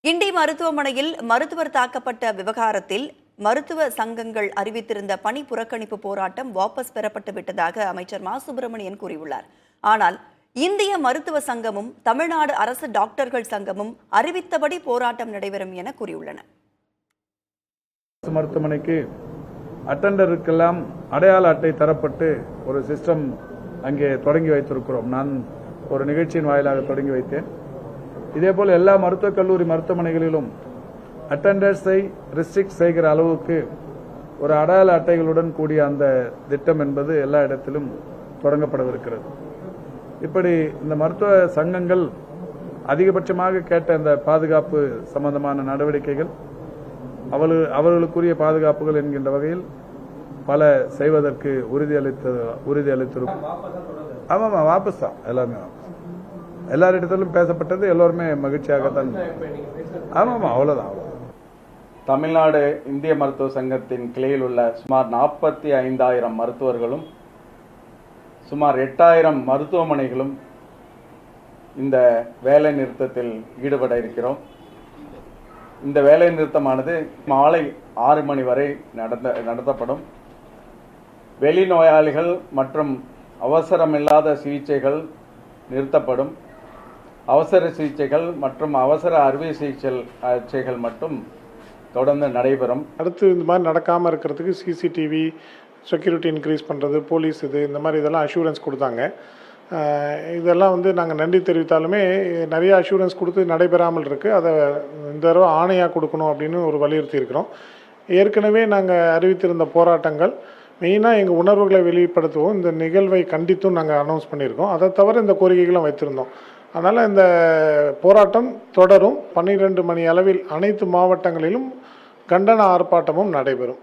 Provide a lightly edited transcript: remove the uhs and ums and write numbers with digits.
கிண்டி மருத்துவமனையில் மருத்துவர் தாக்கப்பட்ட விவகாரத்தில் மருத்துவ சங்கங்கள் அறிவித்திருந்த பணி புறக்கணிப்பு போராட்டம் வாபஸ் பெறப்பட்டு விட்டதாக அமைச்சர் மா சுப்பிரமணியன் கூறியுள்ளார். ஆனால் இந்திய மருத்துவ சங்கமும் தமிழ்நாடு அரசு டாக்டர்கள் சங்கமும் அறிவித்தபடி போராட்டம் நடைபெறும் என கூறியுள்ளன. மருத்துவமனைக்கு அட்டெண்டருக்கெல்லாம் அடையாள அட்டை தரப்பட்டு ஒரு சிஸ்டம் அங்கே தொடங்கி வைத்திருக்கிறோம். நான் ஒரு நிகழ்ச்சியின் வாயிலாக தொடங்கி வைத்தேன். இதேபோல் எல்லா மருத்துவக் கல்லூரி மருத்துவமனைகளிலும் அட்டெண்டர்ஸை ரெஸ்ட்ரிக்ட் செய்கிற அளவுக்கு ஒரு அடையாள அட்டைகளுடன் கூடிய அந்த திட்டம் என்பது எல்லா இடத்திலும் தொடங்கப்படவிருக்கிறது. இப்படி இந்த மருத்துவ சங்கங்கள் அதிகபட்சமாக கேட்ட இந்த பாதுகாப்பு சம்பந்தமான நடவடிக்கைகள் அவர்களுக்குரிய பாதுகாப்புகள் என்கின்ற வகையில் பல செய்வதற்கு உறுதியளித்திருக்கும். ஆமாமா, வாபஸ் தான், எல்லாமே எல்லாரிடத்திலும் பேசப்பட்டது. எல்லோருமே மகிழ்ச்சியாகத்தான். ஆமாமா, அவ்வளவுதான். தமிழ்நாடு இந்திய மருத்துவ சங்கத்தின் கிளையில் உள்ள சுமார் 45,000 மருத்துவர்களும் சுமார் 8,000 மருத்துவமனைகளும் இந்த வேலை நிறுத்தத்தில் ஈடுபட இருக்கிறோம். இந்த வேலை நிறுத்தமானது மாலை 6 மணி வரை நடத்தப்படும். வெளிநோயாளிகள் மற்றும் அவசரமில்லாத சிகிச்சைகள் நிறுத்தப்படும். அவசர சிகிச்சைகள் மற்றும் அவசர அறுவை சிகிச்சைகள் மட்டும் தொடர்ந்து நடைபெறும். அடுத்து இந்த மாதிரி நடக்காமல் இருக்கிறதுக்கு சிசிடிவி செக்யூரிட்டி இன்க்ரீஸ் பண்ணுறது, போலீஸ் இந்த மாதிரி இதெல்லாம் அஷூரன்ஸ் கொடுத்தாங்க. இதெல்லாம் நாங்கள் நன்றி தெரிவித்தாலுமே நிறைய அஷூரன்ஸ் கொடுத்து நடைபெறாமல் இருக்குது. அதை இந்த தடவை ஆணையாக கொடுக்கணும் அப்படின்னு ஒரு வலியுறுத்தி இருக்கிறோம். ஏற்கனவே நாங்கள் அறிவித்திருந்த போராட்டங்கள் மெயினாக எங்கள் உணர்வுகளை வெளிப்படுத்துவோம். இந்த நிகழ்வை கண்டித்தும் நாங்கள் அனௌன்ஸ் பண்ணியிருக்கோம். அதை தவிர இந்த கோரிக்கைகளும் வைத்திருந்தோம். அதனால் இந்த போராட்டம் தொடரும். 12 மணி அளவில் அனைத்து மாவட்டங்களிலும் கண்டன ஆர்ப்பாட்டமும் நடைபெறும்.